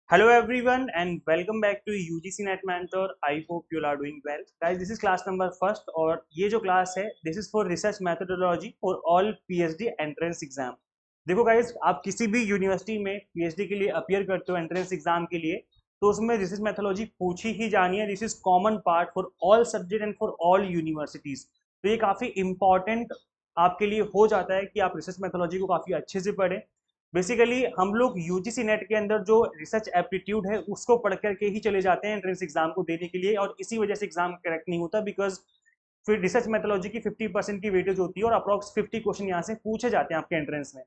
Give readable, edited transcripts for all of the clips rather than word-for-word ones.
Hello everyone and welcome back to UGC Net Mentor. I hope you all are doing well. Guys, this is class number first और ये जो class है this is for research methodology for all PhD entrance exam. देखो guys, आप किसी भी university में PhD के लिए अपीयर करते हो एंट्रेंस एग्जाम के लिए तो उसमें रिसर्च मेथोलॉजी पूछी ही जानी है. This is common part for all subject and for all universities. तो ये काफ़ी इंपॉर्टेंट आपके लिए हो जाता है कि आप रिसर्च मेथोलॉजी को काफ़ी अच्छे से पढ़ें. बेसिकली हम लोग यूजीसी नेट के अंदर जो रिसर्च एप्टीट्यूड है उसको पढ़ करके ही चले जाते हैं एंट्रेंस एग्जाम को देने के लिए और इसी वजह से एग्जाम करेक्ट नहीं होता बिकॉज फिर रिसर्च मेथोलॉजी की 50% की वेटेज होती है और अप्रॉक्स 50 क्वेश्चन यहाँ से पूछे जाते हैं आपके एंट्रेंस में.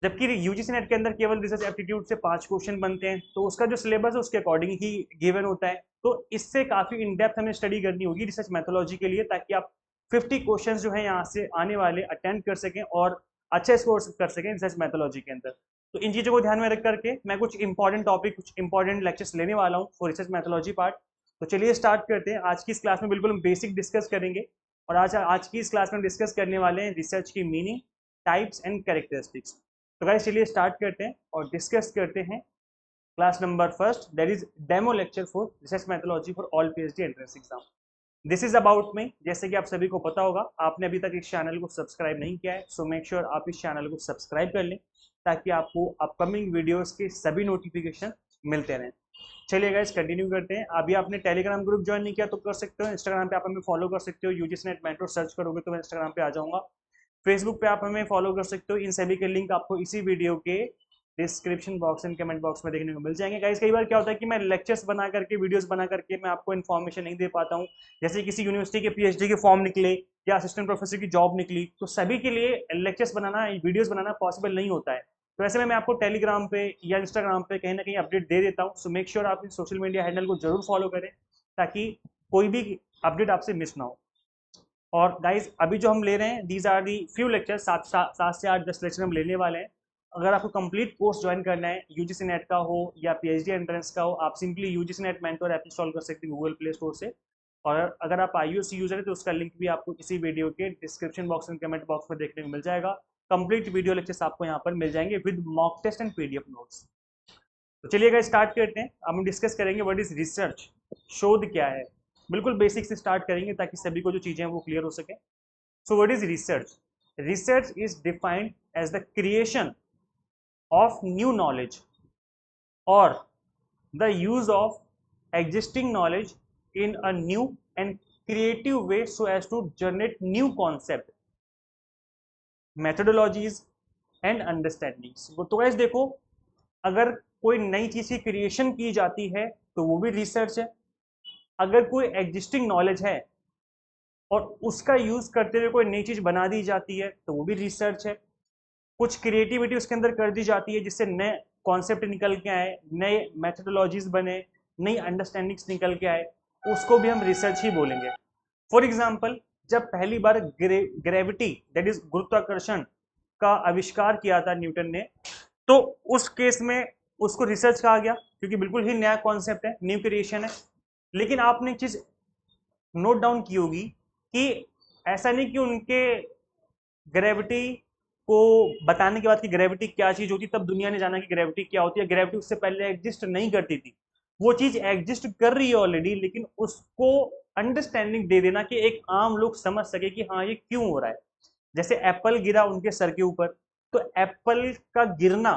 जबकि यूजीसी नेट के अंदर केवल रिसर्च एप्टीट्यूड से 5 क्वेश्चन बनते हैं तो उसका जो सिलेबस है उसके अकॉर्डिंग ही गिवन होता है. तो इससे काफ़ी इन डेप्थ हमें स्टडी करनी होगी रिसर्च मेथोलॉजी के लिए ताकि आप 50 क्वेश्चन जो है यहाँ से आने वाले अटेंड कर सकें और अच्छे स्कोर कर सकें रिसर्च मेथोलॉजी के अंदर. तो इन चीज़ों को ध्यान में रख करके मैं कुछ इंपॉर्टेंट टॉपिक कुछ इंपॉर्टेंट लेक्चर्स लेने वाला हूँ फॉर रिसर्च मेथोलॉजी पार्ट. तो चलिए स्टार्ट करते हैं. आज की इस क्लास में बिल्कुल हम बेसिक डिस्कस करेंगे और आज की इस क्लास में डिस्कस करने वाले हैं रिसर्च की मीनिंग, टाइप्स एंड कैरेक्टरिस्टिक्स. तो गाइस चलिए स्टार्ट करते हैं और डिस्कस करते हैं class number first that is demo lecture for research methodology for all PhD entrance exam. This is about me. जैसे कि आप सभी को पता होगा आपने अभी तक इस चैनल को सब्सक्राइब नहीं किया है सो मेक श्योर आप इस चैनल को सब्सक्राइब कर लें ताकि आपको अपकमिंग वीडियोस के सभी नोटिफिकेशन मिलते रहें. चलिए गाइस कंटिन्यू करते हैं. अभी आपने टेलीग्राम ग्रुप ज्वाइन नहीं किया तो कर सकते हो. इंस्टाग्राम पे आप हमें फॉलो कर सकते हो. यूजीसी नेट मेंटर सर्च करोगे तो मैं इंस्टाग्राम पे आ जाऊंगा. फेसबुक पे आप हमें फॉलो कर सकते हो. इन सभी के लिंक आपको इसी वीडियो के description box and comment box में देखने को मिल जाएंगे. गाइस कई बार क्या होता है कि मैं लेक्चर्स बना करके वीडियोस बना करके मैं आपको इन्फॉर्मेशन नहीं दे पाता हूँ. जैसे किसी यूनिवर्सिटी के पीएचडी के फॉर्म निकले या असिस्टेंट प्रोफेसर की जॉब निकली तो सभी के लिए लेक्चर्स बनाना वीडियोस बनाना पॉसिबल नहीं होता है. तो ऐसे में मैं आपको टेलीग्राम पे या इंस्टाग्राम पे कहीं ना कहीं अपडेट दे देता हूँ. सो मेक श्योर आप इस सोशल मीडिया हैंडल को जरूर फॉलो करें ताकि कोई भी अपडेट आपसे मिस ना हो. और गाइज अभी जो हम ले रहे हैं these are the few lecture 7 से 8 10 लेक्चर हम लेने वाले हैं. अगर आपको कंप्लीट कोर्स ज्वाइन करना है यूजीसी नेट का हो या पीएचडी एंट्रेंस का हो आप simply UGC NET mentor app install कर सकते हैं गूगल प्ले स्टोर से. और अगर आप iOS यूजर है तो उसका लिंक भी आपको इसी वीडियो के description box and comment box में देखने को मिल जाएगा. कंप्लीट वीडियो लेक्चर्स आपको यहाँ पर मिल जाएंगे with mock test and PDF notes. तो चलिए गाइस स्टार्ट करते हैं. अब हम डिस्कस करेंगे व्हाट इज रिसर्च. शोध क्या है. बिल्कुल बेसिक से स्टार्ट करेंगे ताकि सभी को जो चीज़ें हैं वो क्लियर हो सके. So what is research. Research is defined as the creation of new knowledge or the use of existing knowledge in a new and creative way so as to generate new concept, methodologies and understandings. तो guys देखो अगर कोई नई चीज की creation की जाती है तो वो भी रिसर्च है. अगर कोई एग्जिस्टिंग नॉलेज है और उसका यूज करते हुए कोई नई चीज बना दी जाती है तो वो भी रिसर्च है. कुछ क्रिएटिविटी उसके अंदर कर दी जाती है जिससे नए कॉन्सेप्ट निकल के आए, नए मेथोडोलॉजीज बने, नई अंडरस्टैंडिंग्स निकल के आए, उसको भी हम रिसर्च ही बोलेंगे. फॉर एग्जाम्पल जब पहली बार ग्रेविटी दैट इज गुरुत्वाकर्षण का आविष्कार किया था न्यूटन ने तो उस केस में उसको रिसर्च कहा गया क्योंकि बिल्कुल ही नया कॉन्सेप्ट है, न्यू क्रिएशन है. लेकिन आपने एक चीज नोट डाउन की होगी कि ऐसा नहीं कि उनके ग्रेविटी को बताने के बाद कि ग्रेविटी क्या चीज होती तब दुनिया ने जाना कि ग्रेविटी क्या होती है. ग्रेविटी उससे पहले एग्जिस्ट नहीं करती थी. वो चीज एग्जिस्ट कर रही है ऑलरेडी लेकिन उसको अंडरस्टैंडिंग दे देना कि एक आम लोग समझ सके कि हाँ ये क्यों हो रहा है. जैसे एप्पल गिरा उनके सर के ऊपर तो एप्पल का गिरना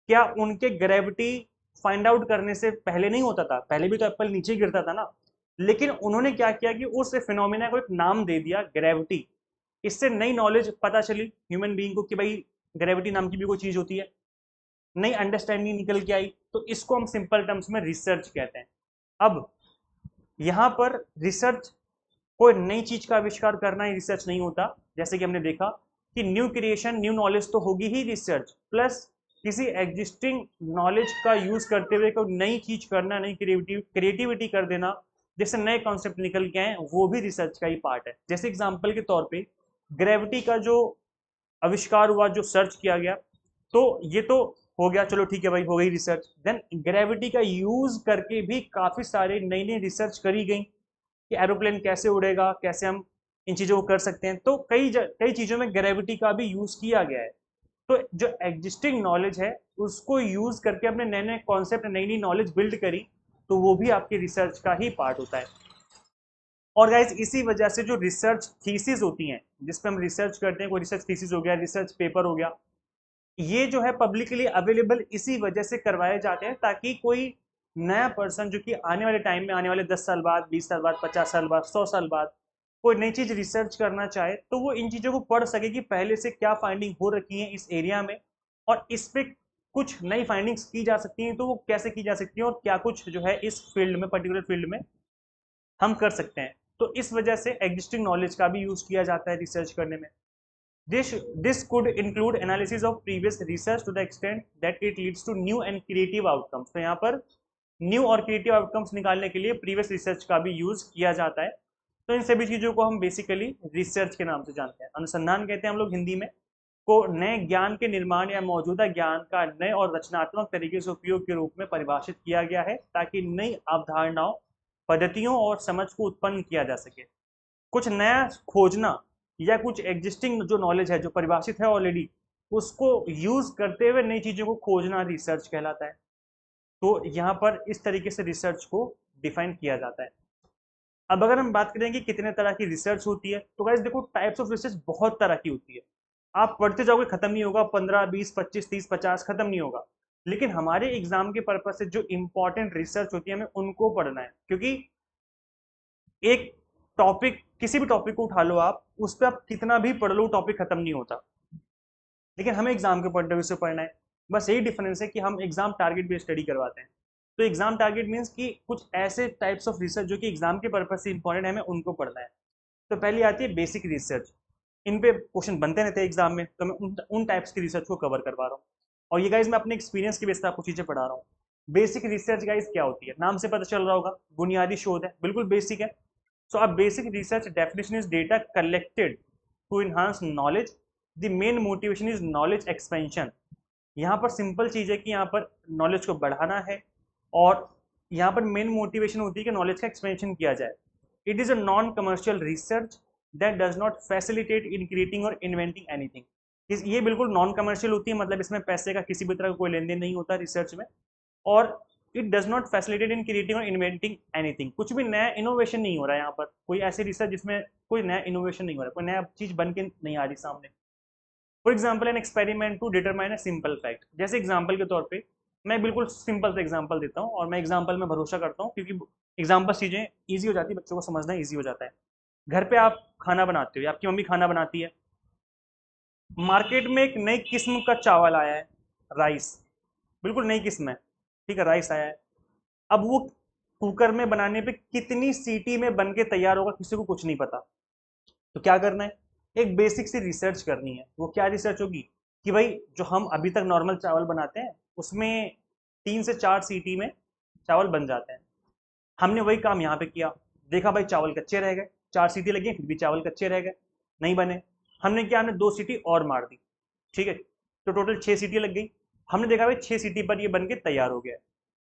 क्या उनके ग्रेविटी फाइंड आउट करने से पहले नहीं होता था. पहले भी तो एप्पल नीचे गिरता था ना. लेकिन उन्होंने क्या किया कि उस फिनोमिना को एक नाम दे दिया ग्रेविटी. इससे नई नॉलेज पता चली ह्यूमन बीइंग को कि भाई ग्रेविटी नाम की भी कोई चीज होती है. नई अंडरस्टैंडिंग निकल के आई तो इसको हम सिंपल टर्म्स में रिसर्च कहते हैं. अब यहाँ पर रिसर्च कोई नई चीज का आविष्कार करना ही रिसर्च नहीं होता. जैसे कि हमने देखा कि न्यू क्रिएशन न्यू नॉलेज तो होगी ही रिसर्च प्लस किसी एग्जिस्टिंग नॉलेज का यूज करते हुए कोई नई चीज करना, नई क्रिएटिविटी कर देना जैसे नए कॉन्सेप्ट निकल के आए वो भी रिसर्च का ही पार्ट है. जैसे एग्जाम्पल के तौर पे ग्रेविटी का जो आविष्कार हुआ, जो सर्च किया गया तो ये तो हो गया, चलो ठीक है भाई हो गई रिसर्च. देन ग्रेविटी का यूज करके भी काफी सारे नई नई रिसर्च करी गई कि एरोप्लेन कैसे उड़ेगा, कैसे हम इन चीजों को कर सकते हैं. तो कई चीजों में ग्रेविटी का भी यूज किया गया है. तो जो एग्जिस्टिंग नॉलेज है उसको यूज करके अपने नए नए कॉन्सेप्ट, नई नई नॉलेज बिल्ड करी, तो वो भी आपकी रिसर्च का ही पार्ट होता है। और गाइज इसी वजह से जो रिसर्च थीसिस होती हैं, जिसपे हम रिसर्च करते हैं, कोई रिसर्च थीसिस हो गया, रिसर्च पेपर हो गया, ये जो है पब्लिकली अवेलेबल इसी वजह से करवाए जाते हैं ताकि कोई नया पर्सन जो कि आने वाले टाइम में, आने वाले 10 साल बाद, 20 साल बाद, 50 साल बाद, 100 साल बाद कोई नई चीज रिसर्च करना चाहे तो वो इन चीजों को पढ़ सके कि पहले से क्या फाइंडिंग हो रखी है इस एरिया में, और इस पे कुछ नई फाइंडिंग्स की जा सकती हैं तो वो कैसे की जा सकती है, और क्या कुछ जो है इस फील्ड में, पर्टिकुलर फील्ड में हम कर सकते हैं। तो इस वजह से एग्जिस्टिंग नॉलेज का भी यूज किया जाता है रिसर्च करने में। This could include analysis of previous research to the extent that it leads to new and creative outcomes। तो यहाँ पर न्यू और क्रिएटिव आउटकम्स निकालने के लिए प्रीवियस रिसर्च का भी यूज किया जाता है। तो इन सभी चीजों को हम बेसिकली रिसर्च के नाम से जानते हैं। अनुसंधान कहते हैं हम लोग हिंदी में, को नए ज्ञान के निर्माण या मौजूदा ज्ञान का नए और रचनात्मक तरीके से उपयोग के रूप में परिभाषित किया गया है ताकि नई अवधारणाओं, पद्धतियों और समझ को उत्पन्न किया जा सके। कुछ नया खोजना या कुछ एग्जिस्टिंग जो नॉलेज है, जो परिभाषित है ऑलरेडी, उसको यूज करते हुए नई चीजों को खोजना रिसर्च कहलाता है। तो यहाँ पर इस तरीके से रिसर्च को डिफाइन किया जाता है। अब अगर हम बात करें कि कितने तरह की रिसर्च होती है, तो गाइस देखो, टाइप्स ऑफ रिसर्च बहुत तरह की होती है। आप पढ़ते जाओगे खत्म नहीं होगा, 15, 20, 25, 30, 50 खत्म नहीं होगा। लेकिन हमारे एग्जाम के पर्पज से जो इंपॉर्टेंट रिसर्च होती है हमें उनको पढ़ना है, क्योंकि एक टॉपिक, किसी भी टॉपिक को उठा लो आप, उस पर आप कितना भी पढ़ लो टॉपिक खत्म नहीं होता, लेकिन हमें एग्जाम के पॉइंट ऑफ व्यू से पढ़ना है। बस यही डिफरेंस है कि हम एग्जाम टारगेट बेस्ड स्टडी करवाते हैं। तो एग्जाम टारगेट मीन्स कि कुछ ऐसे टाइप्स ऑफ रिसर्च जो कि एग्जाम के पर्पज से इंपॉर्टेंट है, हमें उनको पढ़ना है। तो पहली आती है बेसिक रिसर्च। इन पे क्वेश्चन बनते रहते हैं एग्जाम में, तो मैं उन टाइप्स की रिसर्च को कवर करवा रहा हूँ। और ये गाइज मैं अपने एक्सपीरियंस के बेस पर आपको चीजें पढ़ा रहा हूँ। बेसिक रिसर्च गाइज क्या होती है, नाम से पता चल रहा होगा, बुनियादी शोध है, बिल्कुल बेसिक है। So a basic research definition is data collected to enhance knowledge. The main motivation is knowledge expansion। यहाँ पर सिंपल चीज है कि यहाँ पर नॉलेज को बढ़ाना है, और यहाँ पर मेन मोटिवेशन होती है कि नॉलेज का एक्सपेंशन किया जाए। It is a non commercial research that does not facilitate in creating और इन्वेंटिंग एनीथिंग। ये बिल्कुल नॉन कमर्शियल होती है, मतलब इसमें पैसे का किसी भी तरह का कोई लेन देन नहीं होता रिसर्च में। और it does not facilitate in creating और इन्वेंटिंग एनीथिंग। कुछ भी नया इनोवेशन नहीं हो रहा है यहाँ पर, कोई ऐसी रिसर्च जिसमें कोई नया इनोवेशन नहीं हो रहा है, कोई नया चीज बन के नहीं आ रही सामने। For example an experiment to determine a simple fact. जैसे एग्जाम्पल के तौर पे मैं बिल्कुल सिंपल सा एग्जाम्पल देता हूँ, और मैं एग्जाम्पल में भरोसा करता हूँ क्योंकि एग्जाम्पल चीजें ईजी हो जाती है, बच्चों को समझना ईजी हो जाता है। घर पे आप खाना बनाते हो, आपकी मम्मी खाना बनाती है, मार्केट में एक नई किस्म का चावल आया है, राइस, बिल्कुल नई किस्म है, ठीक है, राइस आया है। अब वो कुकर में बनाने पे कितनी सीटी में बन के तैयार होगा किसी को कुछ नहीं पता। तो क्या करना है, एक बेसिक सी रिसर्च करनी है। वो क्या रिसर्च होगी कि भाई जो हम अभी तक नॉर्मल चावल बनाते हैं उसमें 3 से 4 सीटी में चावल बन जाते हैं। हमने वही काम यहाँ पे किया, देखा भाई चावल कच्चे रह गए, 4 सीटी लगी फिर भी चावल कच्चे रह गए, नहीं बने। हमने क्या, हमने 2 सीटी और मार दी, ठीक है, तो टोटल 6 सीटी लग गई। हमने देखा भाई 6 सीटी पर ये बन के तैयार हो गया।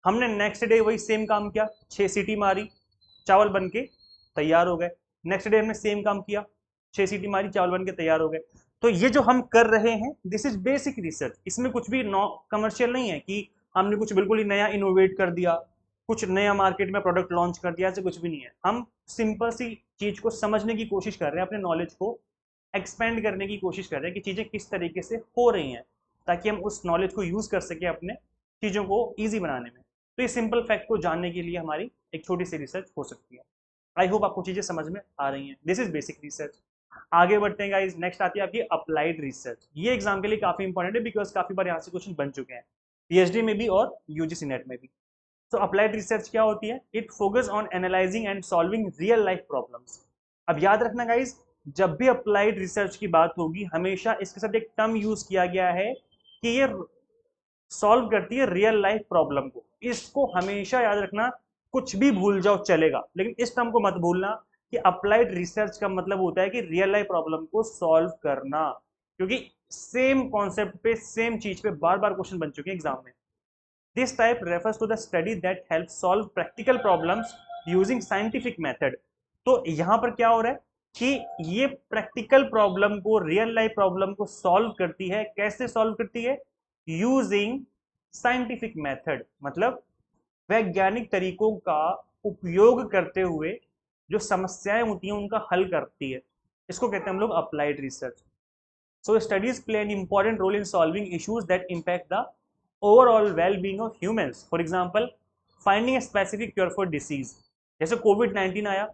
हमने नेक्स्ट डे वही सेम काम किया, 6 सीटी मारी, चावल बन के तैयार हो गए। नेक्स्ट डे हमने सेम काम किया, 6 सीटी मारी, चावल बन के तैयार हो गए। तो ये जो हम कर रहे हैं, दिस इज बेसिक रिसर्च। इसमें कुछ भी नॉ कमर्शियल नहीं है कि हमने कुछ बिल्कुल ही नया इनोवेट कर दिया, कुछ नया मार्केट में प्रोडक्ट लॉन्च कर दिया, ऐसे कुछ भी नहीं है। हम सिंपल सी चीज को समझने की कोशिश कर रहे हैं, अपने नॉलेज को एक्सपेंड करने की कोशिश कर रहे हैं कि चीजें किस तरीके से हो रही हैं, ताकि हम उस नॉलेज को यूज कर सके अपने चीजों को ईजी बनाने में। तो ये सिंपल फैक्ट को जानने के लिए हमारी एक छोटी सी रिसर्च हो सकती है। आई होप आपको चीजें समझ में आ रही हैं। This is basic research. आगे बढ़ते हैं गाइस, नेक्स्ट आती है आपकी अप्लाइड रिसर्च। ये एग्जाम के लिए काफी इंपॉर्टेंट है, बिकॉज काफी बार यहाँ से क्वेश्चन बन चुके हैं, पीएचडी में भी और यूजीसी नेट में भी। तो अप्लाइड रिसर्च क्या होती है, it focus on analysing and solving real life problems. अब याद रखना गाइस, जब भी अप्लाइड रिसर्च की बात होगी हमेशा इसके साथ एक टर्म यूज किया गया है कि ये सॉल्व करती है रियल लाइफ प्रॉब्लम को। इसको हमेशा याद रखना, कुछ भी भूल जाओ चलेगा, लेकिन इस टर्म को मत भूलना कि अप्लाइड रिसर्च का मतलब होता है कि रियल लाइफ प्रॉब्लम को सॉल्व करना, क्योंकि सेम कॉन्सेप्ट पे, सेम चीज पे बार बार क्वेश्चन बन चुके हैं एग्जाम में। This type refers to the study that help solve practical problems using scientific method. तो यहां पर क्या हो रहा है कि ये प्रैक्टिकल प्रॉब्लम को, रियल लाइफ प्रॉब्लम को सॉल्व करती है। कैसे सॉल्व करती है? यूजिंग साइंटिफिक मेथड, मतलब वैज्ञानिक तरीकों का उपयोग करते हुए जो समस्याएं होती हैं उनका हल करती है। इसको कहते हैं हम लोग applied research. So studies play an important role in solving issues that impact the overall well being of humans. For example, finding a specific cure for disease. जैसे कोविड 19 आया,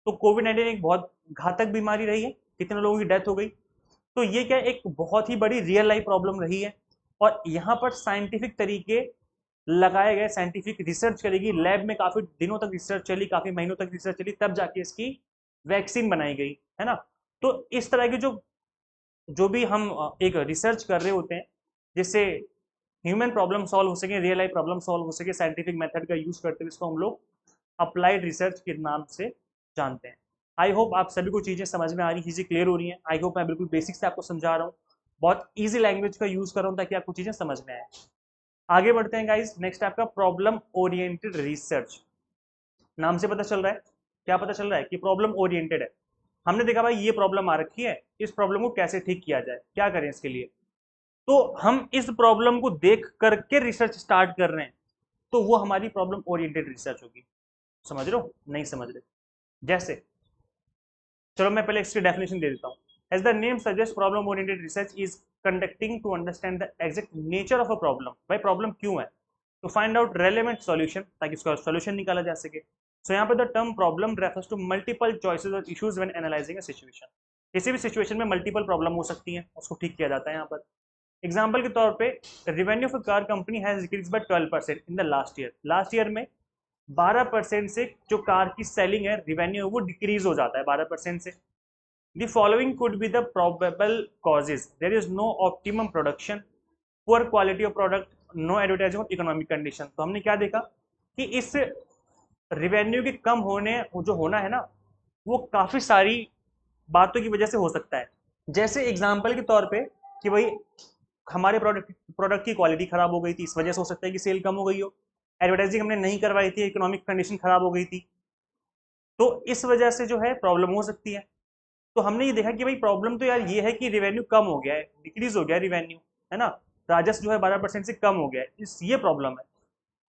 तो कोविड 19 एक बहुत घातक बीमारी रही है, कितने लोगों की डेथ हो गई। तो ये क्या एक बहुत ही बड़ी रियल लाइफ प्रॉब्लम रही है, और यहाँ पर साइंटिफिक तरीके लगाए गए, साइंटिफिक रिसर्च करेगी, लैब में काफी दिनों तक रिसर्च चली, काफी महीनों तक रिसर्च चली, तब जाके इसकी वैक्सीन बनाई गई, है ना। तो इस तरह की जो जो भी हम एक रिसर्च कर रहे होते हैं, जिससे ह्यूमन प्रॉब्लम सॉल्व हो सके, रियल लाइफ प्रॉब्लम सॉल्व हो सके, साइंटिफिक मेथड का यूज करते हुए, इसको हम लोग अप्लाइड रिसर्च के नाम से जानते हैं। आई होप आप सभी को चीज़ें समझ में आ रही, चीज़ें क्लियर हो रही हैं। आई होप मैं बिल्कुल बेसिक से आपको समझा रहा हूँ, बहुत ईजी लैंग्वेज का यूज कर रहा हूँ ताकि आपको चीज़ें समझ में आए। आगे बढ़ते हैं गाइस, नेक्स्ट आपका प्रॉब्लम ओरिएंटेड रिसर्च। नाम से पता चल रहा है, क्या पता चल रहा है कि प्रॉब्लम ओरिएंटेड है। हमने देखा भाई ये प्रॉब्लम आ रखी है, इस प्रॉब्लम को कैसे ठीक किया जाए, क्या करें इसके लिए। तो हम इस प्रॉब्लम को देख करके रिसर्च स्टार्ट कर रहे हैं, तो वो हमारी प्रॉब्लम ओरिएंटेड रिसर्च होगी। समझ रहे हो, नहीं समझ रहे? जैसे, चलो मैं पहले इसकी डेफिनेशन दे देता हूँ। As the name suggest, problem oriented research is conducting to understand the exact nature of a problem. भाई प्रॉब्लम क्यों है, to find out relevant solution, ताकि उसका solution निकाला जा सके। So यहाँ पे the term problem refers to multiple choices or issues when analyzing a situation। किसी भी सिचुएशन में मल्टीपल प्रॉब्लम हो सकती है, उसको ठीक किया जाता है यहाँ पर। एग्जाम्पल के तौर पे, revenue of car company has decrease by 12% in the last year. Last year में 12% से जो कार की सेलिंग है, रेवेन्यू है, वो डिक्रीज हो जाता है 12% से। The following could be the probable causes, there is no optimum production, poor quality of product, no advertising of economic condition. तो हमने क्या देखा कि इस रिवेन्यू के कम होने, जो होना है ना, वो काफी सारी बातों की वजह से हो सकता है। जैसे एग्जाम्पल के तौर पे कि भाई हमारे प्रोडक्ट की क्वालिटी खराब हो गई थी, इस वजह से हो सकता है कि सेल कम हो गई हो। एडवर्टाइजिंग हमने नहीं करवाई थी, इकोनॉमिक कंडीशन खराब हो गई थी, तो इस वजह से जो है प्रॉब्लम हो सकती है। तो हमने ये देखा कि भाई प्रॉब्लम तो यार ये है कि रिवेन्यू कम हो गया है, डिक्रीज हो गया रिवेन्यू, है ना, राजस्व जो है 12% से कम हो गया है, इस ये प्रॉब्लम है।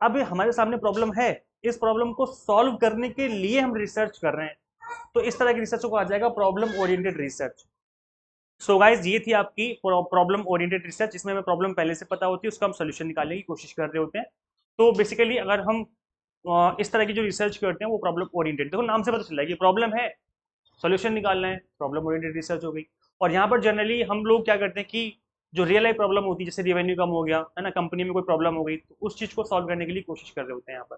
अब हमारे सामने प्रॉब्लम है, इस प्रॉब्लम को सॉल्व करने के लिए हम रिसर्च कर रहे हैं, तो इस तरह की रिसर्च को आ जाएगा problem oriented research. So guys ये थी आपकी प्रॉब्लम ओरिएंटेड रिसर्च, इसमें हमें प्रॉब्लम पहले से पता होती है, उसका हम सोल्यूशन निकालने की कोशिश कर रहे होते हैं। तो बेसिकली अगर हम इस तरह की जो रिसर्च करते हैं वो प्रॉब्लम ओरिएंटेड, देखो नाम से पता चल रहा है कि प्रॉब्लम है, सोल्यूशन निकालना है, प्रॉब्लम ओरिएंटेड रिसर्च हो गई। और यहाँ पर जनरली हम लोग क्या करते हैं कि जो रियल लाइफ प्रॉब्लम होती है, जैसे रेवेन्यू कम हो गया है ना, कंपनी में कोई प्रॉब्लम हो गई, तो उस चीज को सॉल्व करने के लिए कोशिश कर रहे होते हैं यहाँ पर।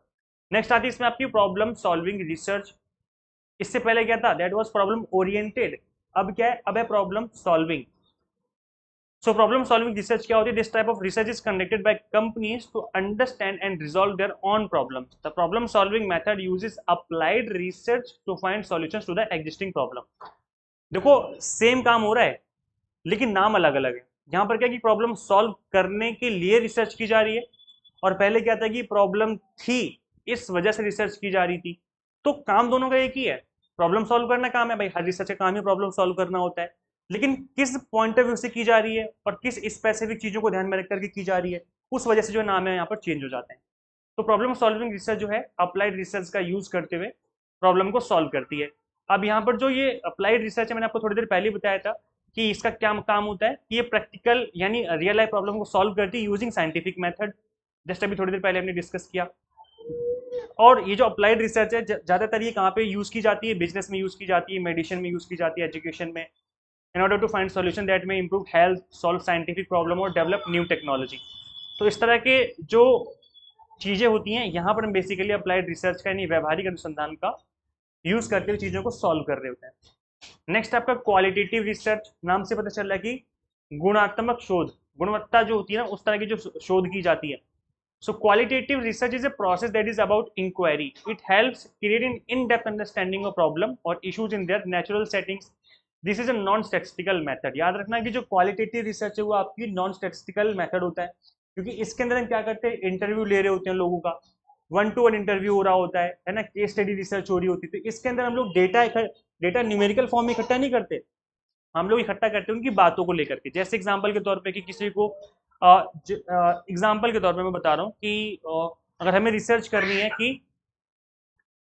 नेक्स्ट आती है इसमें आपकी प्रॉब्लम सॉल्विंग रिसर्च। इससे पहले क्या था, दैट वाज प्रॉब्लम ओरिएंटेड, अब क्या है, अब है problem solving. So problem solving research क्या होती है? This type of research is conducted by companies to understand and resolve their own problems. The problem solving method uses applied research to find solutions to the existing problem. देखो same काम हो रहा है, लेकिन नाम अलग अलग है। यहाँ पर क्या कि प्रॉब्लम सॉल्व करने के लिए रिसर्च की जा रही है, और पहले क्या था कि प्रॉब्लम थी, इस वजह से रिसर्च की जा रही थी। तो काम दोनों का एक ही है, प्रॉब्लम सॉल्व करना काम है भाई, हर रिसर्च का काम ही प्रॉब्लम सॉल्व करना होता है। लेकिन किस पॉइंट ऑफ व्यू से की जा रही है और किस स्पेसिफिक चीजों को ध्यान में रख करके की जा रही है, उस वजह से जो नाम है यहाँ पर चेंज हो जाते हैं। तो प्रॉब्लम सॉल्विंग रिसर्च जो है अप्लाइड रिसर्च का यूज करते हुए प्रॉब्लम को सॉल्व करती है। अब यहाँ पर जो ये अप्लाइड रिसर्च है, मैंने आपको थोड़ी देर पहले बताया था कि इसका क्या काम होता है कि ये प्रैक्टिकल यानी रियल लाइफ प्रॉब्लम को सॉल्व करती है यूजिंग साइंटिफिक मेथड, जस्ट अभी थोड़ी देर पहले हमने डिस्कस किया। और ये जो अप्लाइड रिसर्च है, ज्यादातर ये कहाँ पे यूज की जाती है? बिजनेस में यूज की जाती है, मेडिसिन में यूज की जाती है, एजुकेशन में, in order to find solution that may improve health, solve scientific problem और डेवलप न्यू टेक्नोलॉजी। तो इस तरह के जो चीजें होती हैं, यहाँ पर हम बेसिकली अप्लाइड रिसर्च का यानी व्यवहारिक अनुसंधान का यूज करके चीजों को सॉल्व कर रहे होते हैं। नेक्स्ट आपका क्वालिटेटिव रिसर्च। नाम से पता चल रहा है कि गुणात्मक शोध, गुणवत्ता जो होती है ना, उस तरह की जो शोध की जाती है। So qualitative research is a process that is about inquiry. It helps create an in-depth understanding of problem or issues in their natural settings. This is a non-statistical method. याद रखना कि जो क्वालिटेटिव रिसर्च है वो आपकी non statistical method होता है, क्योंकि इसके अंदर हम क्या करते हैं, इंटरव्यू ले रहे होते हैं लोगों का, 1 to 1 इंटरव्यू हो रहा होता है ना, केस स्टडी रिसर्च हो रही होती है। तो इसके अंदर हम लोग डेटा डेटा न्यूमेरिकल फॉर्म में इकट्ठा नहीं करते, हम लोग इकट्ठा करते हैं उनकी बातों को लेकर के। जैसे एग्जांपल के तौर पे कि किसी को एग्जांपल के तौर पे मैं बता रहा हूँ कि अगर हमें रिसर्च करनी है कि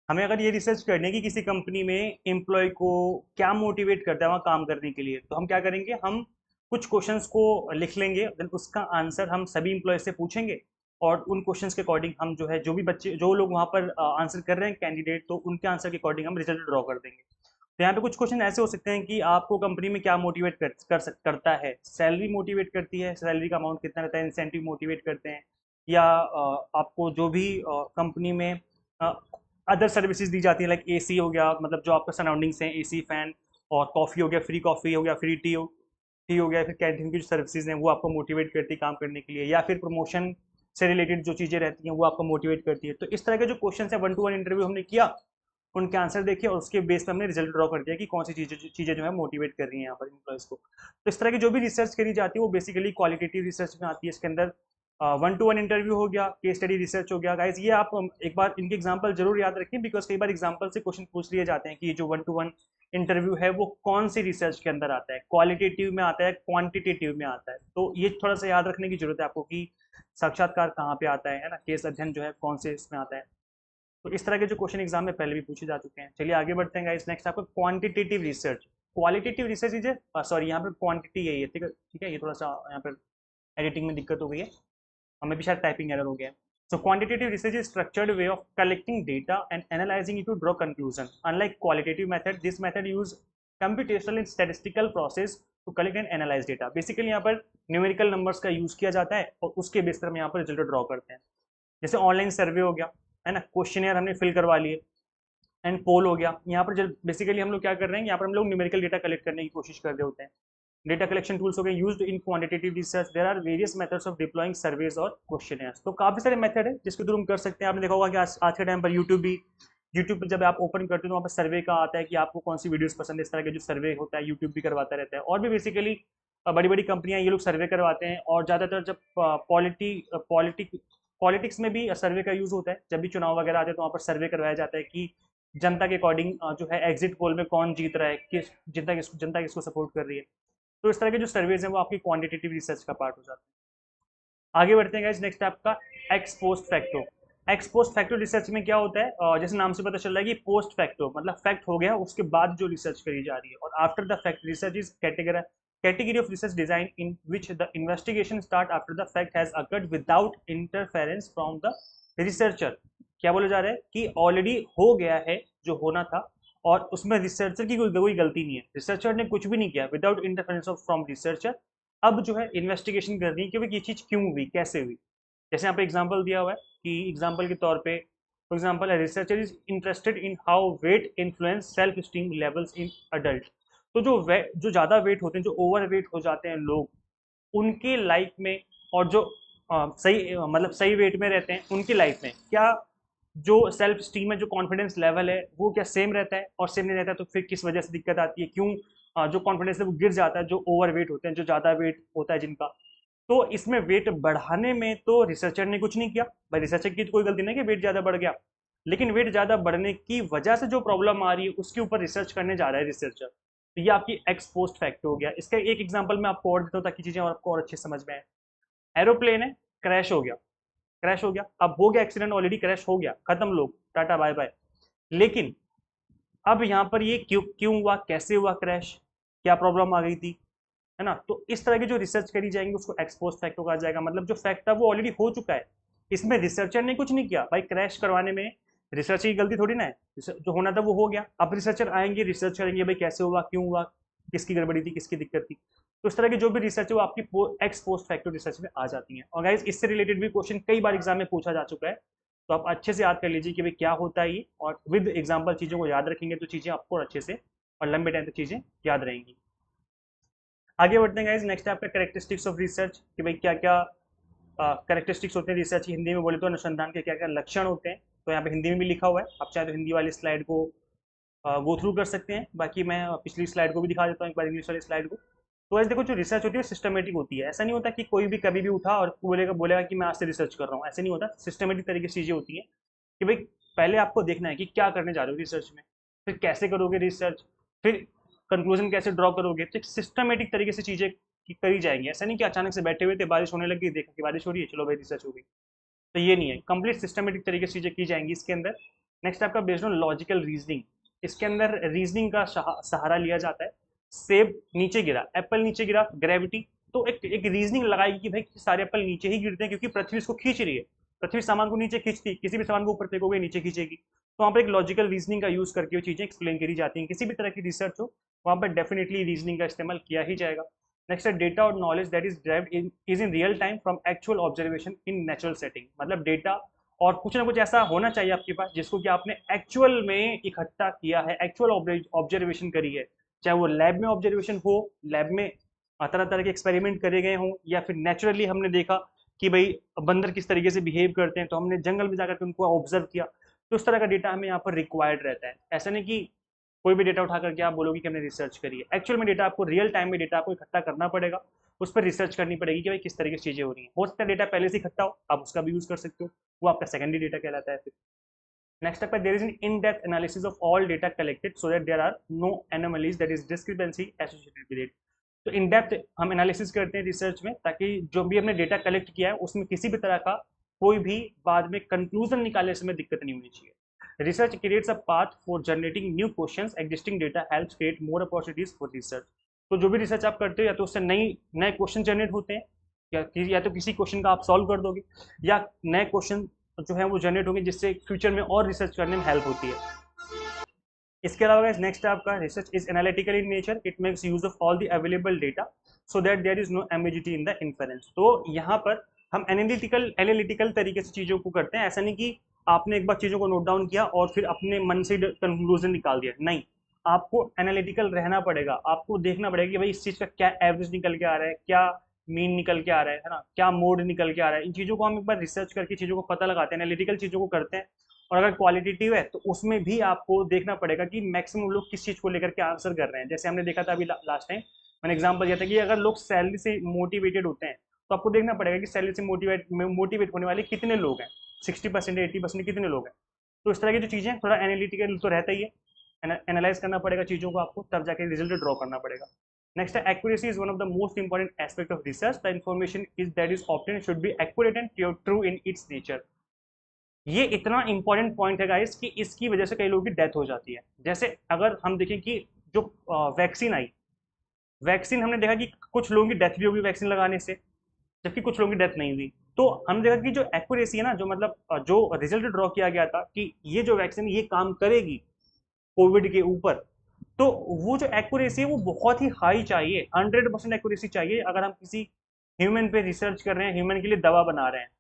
हमें अगर ये रिसर्च करनी है कि किसी कंपनी में एम्प्लॉय को क्या मोटिवेट करता है वहाँ काम करने के लिए, तो हम क्या करेंगे, हम कुछ क्वेश्चंस को लिख लेंगे, देन उसका आंसर हम सभी एम्प्लॉय से पूछेंगे और उन क्वेश्चंस के अकॉर्डिंग हम जो है, जो भी बच्चे जो लोग वहाँ पर आंसर कर रहे हैं कैंडिडेट, तो उनके आंसर के अकॉर्डिंग हम रिजल्ट ड्रॉ कर देंगे। तो यहाँ पे कुछ क्वेश्चन ऐसे हो सकते हैं कि आपको कंपनी में क्या मोटिवेट करता है, सैलरी मोटिवेट करती है, सैलरी का अमाउंट कितना रहता है, इंसेंटिव मोटिवेट करते हैं, या आपको जो भी कंपनी में अदर सर्विसेज दी जाती है, लाइक एसी हो गया, मतलब जो आपका सराउंडिंग्स हैं, एसी फैन, और कॉफ़ी हो गया, फ्री कॉफ़ी हो गया, फ्री टी हो गया, फिर कैंटीन की जो सर्विसेज हैं वो आपको मोटिवेट करती है काम करने के लिए, या फिर प्रमोशन से रिलेटेड जो चीज़ें रहती हैं वो आपको मोटिवेट करती है। तो इस तरह के जो क्वेश्चन है 1-to-1 इंटरव्यू हमने किया, उनके आंसर देखे और उसके बेस पर हमने रिजल्ट ड्रॉ कर दिया कि कौन सी चीज़ें जो है मोटिवेट कर रही हैं यहाँ पर एम्प्लॉयज़ को। तो इस तरह की जो भी रिसर्च करी जाती है वो बेसिकली क्वालिटेटिव रिसर्च में आती है। इसके अंदर 1-to-1 इंटरव्यू हो गया, केस स्टडी रिसर्च हो गया। गाइज ये आप एक बार इनके एग्जांपल जरूर याद रखें, बिकॉज कई बार एग्जांपल से क्वेश्चन पूछ लिए जाते हैं कि ये जो 1-to-1 इंटरव्यू है वो कौन सी रिसर्च के अंदर आता है, क्वालिटेटिव में आता है, क्वांटिटेटिव में आता है। तो ये थोड़ा सा याद रखने की जरूरत है आपको कि साक्षात्कार कहाँ पे आता है ना, केस अध्ययन जो है कौन से इसमें आता है। तो इस तरह के जो क्वेश्चन एग्जाम में पहले भी पूछे जा चुके हैं। चलिए आगे बढ़ते हैं गाइस। नेक्स्ट आपका quantitative research. Qualitative research is sorry, यहाँ पर क्वांटिटी है ये, ठीक है ठीक है, ये थोड़ा सा यहाँ पर एडिटिंग में दिक्कत हो गई है, हमें भी शायद टाइपिंग एरर हो गया है। So quantitative research is structured way of collecting data and analyzing it to draw conclusion. Unlike qualitative method, this method use computational and statistical process to collect and analyze data. Basically यहाँ पर numerical numbers का use किया जाता है और उसके base पर हम यहाँ पर रिजल्ट ड्रॉ करते हैं। जैसे ऑनलाइन सर्वे हो गया, है ना, क्वेश्चन हमने फिल करवा लिए, एंड पोल हो गया। यहाँ पर जब बेसिकली हम लोग क्या कर रहे हैं, यहाँ पर हम लोग न्यूमेरिकल डेटा कलेक्ट करने की कोशिश कर रहे होते हैं। डेटा कलेक्शन टूल्स हो गए used in quantitative research. There are various methods of deploying surveys और क्वेश्चनर्स। तो काफी सारे मेथड है जिसके थ्रू हम कर सकते हैं। आपने देखा होगा कि आज के टाइम पर यूट्यूब पर जब आप ओपन करते हो तो वहाँ पर सर्वे का आता है कि आपको कौन सी वीडियोस पसंद है। इस तरह के जो सर्वे होता है यूट्यूब भी करवाता रहता है, और भी बेसिकली बड़ी बड़ी कंपनियां ये लोग सर्वे करवाते हैं। और ज़्यादातर जब पॉलिटिक्स में भी सर्वे का यूज़ होता है, जब भी चुनाव वगैरह आते हैं तो वहाँ पर सर्वे करवाया जाता है कि जनता के अकॉर्डिंग जो है एग्जिट पोल में कौन जीत रहा है, जनता किसको सपोर्ट कर रही है। तो इस तरह के जो सर्वेज हैं वो आपकी क्वांटिटेटिव रिसर्च का पार्ट हो जाता है। आगे बढ़ते हैं गाइस। नेक्स्ट आपका x post facto. X post facto research में क्या होता है, जैसे नाम से पता चल रहा है कि पोस्ट फैक्टो मतलब फैक्ट हो गया उसके बाद जो रिसर्च करी जा रही है, और after the fact research is category of research design in which the investigation start after the fact has occurred without interference from the researcher। क्या बोला जा रहा है कि ऑलरेडी हो गया है जो होना था और उसमें रिसर्चर की कोई गलती नहीं है, रिसर्चर ने कुछ भी नहीं किया, without interference of from researcher. अब जो है इन्वेस्टिगेशन करनी है कि भाई ये चीज़ क्यों हुई, कैसे हुई। जैसे यहाँ पे एग्जाम्पल दिया हुआ है कि एग्जाम्पल के तौर पे for example researcher is interested in how weight influence self esteem levels in adult. तो जो ज़्यादा वेट होते हैं, जो ओवर वेट हो जाते हैं लोग, उनकी लाइफ में, और जो मतलब सही वेट में रहते हैं उनकी लाइफ में क्या जो सेल्फ स्टीम है, जो कॉन्फिडेंस लेवल है वो क्या सेम रहता है, और सेम नहीं रहता है तो फिर किस वजह से दिक्कत आती है, क्यों जो कॉन्फिडेंस है वो गिर जाता है, जो ओवर वेट होते हैं, जो ज़्यादा वेट होता है जिनका। तो इसमें वेट बढ़ाने में तो रिसर्चर ने कुछ नहीं किया भाई, रिसर्चर की तो कोई गलती नहीं कि वेट ज़्यादा बढ़ गया, लेकिन वेट ज़्यादा बढ़ने की वजह से जो प्रॉब्लम आ रही है उसके ऊपर रिसर्च करने जा रहा है रिसर्चर। तो ये आपकी एक्स पोस्ट फैक्ट हो गया। इसका एक एग्जांपल मैं आपको और देता हूँ ताकि चीज़ें और आपको और अच्छे समझ में आए। एरोप्लेन है, क्रैश हो गया, क्रैश हो गया, अब हो गया एक्सीडेंट, ऑलरेडी क्रैश हो गया, खत्म, लोग टाटा बाय बाय। लेकिन अब यहाँ पर ये क्यों क्यों हुआ, कैसे हुआ क्रैश, क्या प्रॉब्लम आ गई थी, है ना। तो इस तरह की जो रिसर्च करी जाएंगी उसको एक्स पोस्ट फैक्ट कहा जाएगा। मतलब जो फैक्ट था वो ऑलरेडी हो चुका है, इसमें रिसर्चर ने कुछ नहीं किया भाई, क्रैश करवाने में रिसर्च की गलती थोड़ी ना है, जो होना था वो हो गया। अब रिसर्चर आएंगे, रिसर्च करेंगे भाई कैसे हुआ, क्यों हुआ, किसकी गड़बड़ी थी, किसकी दिक्कत थी। तो इस तरह की जो भी रिसर्च है वो आपकी एक्स पोस्ट फैक्टो रिसर्च में आ जाती है। और गाइस इससे रिलेटेड भी क्वेश्चन कई बार एग्जाम में पूछा जा चुका है, तो आप अच्छे से याद कर लीजिए कि भाई क्या होता है ये, और विद एग्जाम्पल चीज़ों को याद रखेंगे तो चीज़ें आपको अच्छे से और लंबे टाइम तक चीज़ें याद रहेंगी। आगे बढ़ते हैं गाइस। नेक्स्ट है आपका कैरेक्टरिस्टिक्स ऑफ रिसर्च, कि भाई क्या क्या कैरेक्टरिस्टिक्स होते हैं रिसर्च की, हिंदी में बोले तो अनुसंधान के क्या क्या लक्षण होते हैं। तो यहाँ पे हिंदी में भी लिखा हुआ है, आप चाहे तो हिंदी वाली स्लाइड को गो थ्रू कर सकते हैं, बाकी मैं पिछली स्लाइड को भी दिखा देता हूँ एक बार, इंग्लिश वाली स्लाइड को। तो ऐसे देखो, जो रिसर्च होती है सिस्टमेटिक होती है, ऐसा नहीं होता कि कोई भी कभी भी उठा और बोलेगा कि मैं आज से रिसर्च कर रहा हूँ, ऐसे नहीं होता। सिस्टमेटिक तरीके से चीज़ें होती हैं कि भाई पहले आपको देखना है कि क्या करने जा रहे हो रिसर्च में, फिर कैसे करोगे रिसर्च, फिर कंक्लूजन कैसे ड्रॉ करोगे, तो एक सिस्टमेटिक तरीके से चीज़ें करी जाएंगी। ऐसा नहीं कि अचानक से बैठे हुए थे, बारिश होने लगी, देखा कि बारिश हो रही है, चलो भाई रिसर्च हो गई, तो ये नहीं है। कंप्लीट सिस्टमेटिक तरीके से चीज़ें की जाएंगी इसके अंदर। नेक्स्ट आपका बेस्ड ऑन लॉजिकल रीजनिंग, इसके अंदर रीजनिंग का सहारा लिया जाता है। सेब नीचे गिरा, एप्पल नीचे गिरा, ग्रेविटी, तो एक रीजनिंग लगाएगी कि भाई सारे एप्पल नीचे ही गिरते हैं क्योंकि पृथ्वी इसको खींच रही है। पृथ्वी सामान को नीचे खींचती, किसी भी सामान को ऊपर फेंकोगे नीचे खींचेगी। तो वहाँ पर एक लॉजिकल रीजनिंग का यूज करके वो चीज़ें एक्सप्लेन करी जाती हैं। किसी भी तरह की रिसर्च हो वहाँ पर डेफिनेटली रीजनिंग का इस्तेमाल किया ही जाएगा। नेक्स्ट है डेटा और knowledge that is derived is in real time from actual observation in natural setting, मतलब डेटा और कुछ ना कुछ ऐसा होना चाहिए आपके पास जिसको कि आपने एक्चुअल में इकट्ठा किया है, एक्चुअल ऑब्जर्वेशन करी है, चाहे वो लैब में ऑब्जर्वेशन हो, लैब में तरह तरह के एक्सपेरिमेंट करे गए हों, या फिर नेचुरली हमने देखा कि भाई बंदर किस तरीके से बिहेव करते हैं तो हमने जंगल में जाकर के उनको ऑब्जर्व किया। तो उस तरह का डेटा हमें यहाँ पर रिक्वायर्ड रहता है। ऐसा नहीं कि कोई भी डेटा उठा करके आप बोलोगे कि हमने रिसर्च करी है। एक्चुअल में डेटा आपको रियल टाइम में डेटा आपको इकट्ठा करना पड़ेगा, उस पर रिसर्च करनी पड़ेगी कि भाई किस तरीके से चीज़ें हो रही हैं। हो सकता है डेटा पहले से इकट्ठा हो, आप उसका भी यूज़ कर सकते हो, वो आपका सेकेंडरी डेटा कहलाता है। फिर नेक्स्ट स्टेप है there is an in depth analysis of all data collected so that there are no anomalies that is discrepancy associated with it. तो इन डेप्थ हम एनालिसिस करते हैं रिसर्च में, ताकि जो भी हमने डेटा कलेक्ट किया है उसमें किसी भी तरह का कोई भी बाद में कंक्लूजन निकालने से दिक्कत नहीं होनी चाहिए। Research creates a path for generating new questions, existing data helps create more opportunities for research. तो जो भी रिसर्च आप करते हो या तो उससे नई नए क्वेश्चन जनरेट होते हैं, या तो किसी क्वेश्चन का आप सॉल्व कर दोगे, या नए क्वेश्चन जो है वो जनरेट होंगे जिससे फ्यूचर में और रिसर्च करने में हेल्प होती है। इसके अलावा नेक्स्ट आपका research is analytical in nature, it makes use of all the available data so that there is no ambiguity in the inference. तो यहाँ पर हम एनालिटिकल तरीके से चीज़ों को करते हैं। ऐसा नहीं कि आपने एक बार चीज़ों को नोट डाउन किया और फिर अपने मन से कंक्लूजन निकाल दिया, नहीं, आपको एनालिटिकल रहना पड़ेगा। आपको देखना पड़ेगा कि भाई इस चीज़ का क्या एवरेज निकल के आ रहा है, क्या मीन निकल के आ रहा है ना, क्या मोड निकल के आ रहा है। इन चीज़ों को हम एक बार रिसर्च करके चीज़ों को पता लगाते हैं, एनालिटिकल चीज़ों को करते हैं। और अगर क्वालिटेटिव है तो उसमें भी आपको देखना पड़ेगा कि मैक्सिमम लोग किस चीज़ को लेकर के आंसर कर रहे हैं। जैसे हमने देखा था अभी लास्ट टाइम मैंने एग्जांपल दिया था कि अगर लोग सैलरी से मोटिवेटेड होते हैं तो आपको देखना पड़ेगा कि सैलरी से मोटिवेट होने वाले कितने लोग हैं, 60% 80% कितने लोग हैं। तो इस तरह की जो चीज़ें थोड़ा एनालिटिकल तो रहता ही है, एनालाइज करना पड़ेगा चीज़ों को आपको, तब जाके रिजल्ट ड्रॉ करना पड़ेगा। नेक्स्ट है accuracy is one of the most important aspect of research, the information is that is obtain should be accurate and true in its nature. ये इतना इंपॉर्टेंट पॉइंट है गाइस कि इसकी वजह से कई लोगों की डेथ हो जाती है। जैसे अगर हम देखें कि जो वैक्सीन आई, वैक्सीन हमने देखा कि कुछ लोगों की डेथ भी होगी वैक्सीन लगाने से, जबकि कुछ लोगों की डेथ नहीं हुई। तो हमने देखा कि जो एक्यूरेसी है ना, जो मतलब जो रिजल्ट ड्रॉ किया गया था कि ये जो वैक्सीन ये काम करेगी कोविड के ऊपर, तो वो जो एक्यूरेसी है वो बहुत ही हाई चाहिए, 100% एक्यूरेसी चाहिए अगर हम किसी ह्यूमन पे रिसर्च कर रहे हैं, ह्यूमन के लिए दवा बना रहे हैं।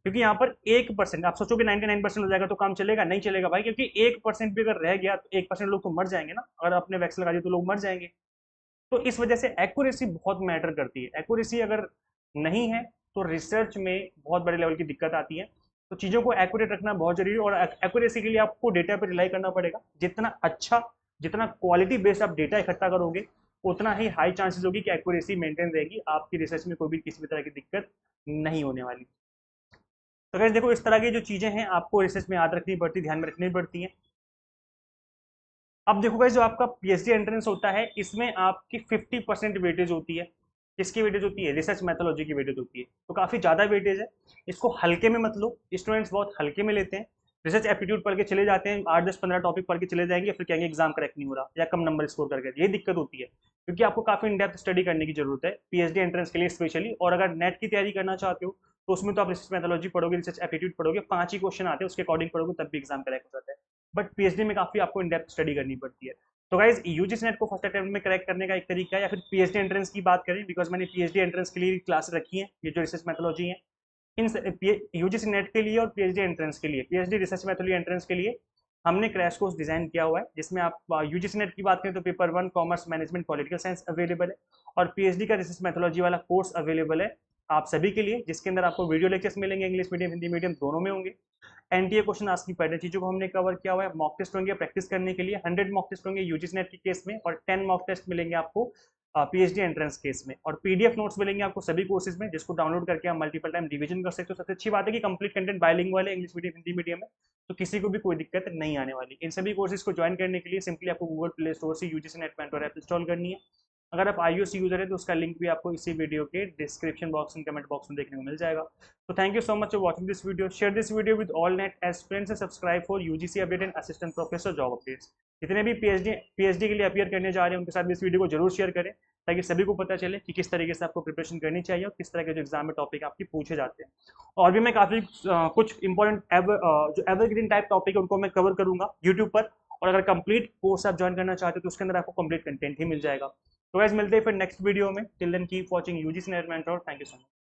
क्योंकि यहाँ पर 1%, आप सोचोगे 99% हो जाएगा तो काम चलेगा, नहीं चलेगा भाई, क्योंकि 1% भी अगर रह गया तो 1% लोग तो मर जाएंगे ना। अगर आपने वैक्सीन लगा दी तो लोग मर जाएंगे। तो इस वजह से एक्यूरेसी बहुत मैटर करती है। एक्यूरेसी अगर नहीं है तो रिसर्च में बहुत बड़े लेवल की दिक्कत आती है। तो चीज़ों को एक्यूरेट रखना बहुत जरूरी है, और एक्यूरेसी के लिए आपको डेटा पर रिलाई करना पड़ेगा। जितना अच्छा, जितना क्वालिटी बेस्ड आप डेटा इकट्ठा करोगे उतना ही हाई चांसेस होगी कि एक्यूरेसी मेंटेन रहेगी, आपकी रिसर्च में कोई भी किसी भी तरह की दिक्कत नहीं होने वाली। तो अगर देखो इस तरह की जो चीज़ें हैं आपको रिसर्च में याद रखनी पड़ती, ध्यान में रखनी पड़ती हैं। अब देखो गाइस जो आपका पीएचडी एंट्रेंस होता है इसमें आपकी 50% वेटेज होती है। किसकी वेटेज होती है? रिसर्च मैथोलॉजी की वेटेज होती है। तो काफ़ी ज़्यादा वेटेज है, इसको हल्के में मत लो। स्टूडेंट्स बहुत हल्के में लेते हैं, रिसर्च एप्टीट्यूड पढ़ के चले जाते हैं, 8 10 15 टॉपिक पढ़ के चले जाएंगे, फिर कहेंगे एग्जाम क्रैक नहीं हो रहा या कम नंबर स्कोर करके। ये दिक्कत होती है क्योंकि आपको काफ़ी इन डेप्थ स्टडी करने की जरूरत है पीएचडी एंट्रेंस के लिए स्पेशली। और अगर नेट की तैयारी करना चाहते हो तो उसमें तो आप रिसर्च मैथोलॉजी पढ़ोगे, रिसर्च एप्टीट्यूड पढ़ोगे, 5 ही क्वेश्चन आते हैं, उसके अकॉर्डिंग पढ़ोगे तब भी एग्जाम क्रैक हो जाता है। बट पीएचडी में काफ़ी आपको इन डेप्थ स्टडी करनी पड़ती है। तो गाइज यूजीसी नेट को फर्स्ट अटेम्प्ट में क्रैक करने का एक तरीका है, या फिर पीएचडी एंट्रेंस की बात करें, बिकॉज मैंने पीएचडी एंट्रेंस के लिए क्लास रखी है, ये जो रिसर्च मैथोलॉजी है इन यूजीसी नेट के लिए और पीएचडी एंट्रेंस के लिए, पीएचडी रिसर्च मैथोलॉजी एंट्रेंस के लिए हमने क्रैश कोर्स डिजाइन किया हुआ है, जिसमें आप यूजीसी नेट की बात करें तो paper 1 commerce management political science available है, और पीएचडी का रिसर्च मैथोलॉजी वाला कोर्स अवेलेबल है आप सभी के लिए, जिसके अंदर आपको वीडियो लेक्चर्स मिलेंगे, इंग्लिश मीडियम हिंदी मीडियम दोनों में होंगे। एनटीए क्वेश्चन आस्किंग पैटर्न चीजों को हमने कवर किया हुआ है। मॉक टेस्ट होंगे प्रैक्टिस करने के लिए, 100 मॉक टेस्ट होंगे यूजीसी नेट के केस में, और 10 मॉक टेस्ट मिलेंगे आपको पीएचडी एंट्रेंस केस में। और पीडीएफ नोट्स मिलेंगे आपको सभी कोर्सेज में, जिसको डाउनलोड करके आप मल्टीपल टाइम रिवीजन कर सकते हो। सबसे अच्छी बात है कि कंप्लीट कंटेंट बाइलिंगुअल है, इंग्लिश मीडियम हिंदी मीडियम में, तो किसी को भी कोई दिक्कत नहीं आने वाली। इन सभी कोर्सेज को ज्वाइन करने के लिए सिंपली आपको गूगल प्ले स्टोर से UGC NET mentor app install करनी है। अगर आप iOS यूजर है तो उसका लिंक भी आपको इसी वीडियो के description box and comment box में देखने को मिल जाएगा। तो thank you so much for watching this video. Share this video with all net aspirants and subscribe for UGC update and assistant professor job updates. जितने भी PhD के लिए appear करने जा रहे हैं उनके साथ भी इस वीडियो को जरूर शेयर करें, ताकि सभी को पता चले कि किस तरीके से आपको प्रिपरेशन करनी चाहिए और किस तरह के जो एग्जाम में टॉपिक आपके पूछे जाते हैं। और भी मैं काफ़ी कुछ इंपॉर्टेंट जो एवरग्रीन टाइप टॉपिक है उनको मैं कवर करूंगा यूट्यूब पर। और अगर कंप्लीट कोर्स आप ज्वाइन करना चाहते हो तो उसके अंदर आपको कंप्लीट कंटेंट ही मिल जाएगा। तो गाइस मिलते हैं फिर नेक्स्ट वीडियो में। Till then keep watching UGC NET mentor. Thank you so much.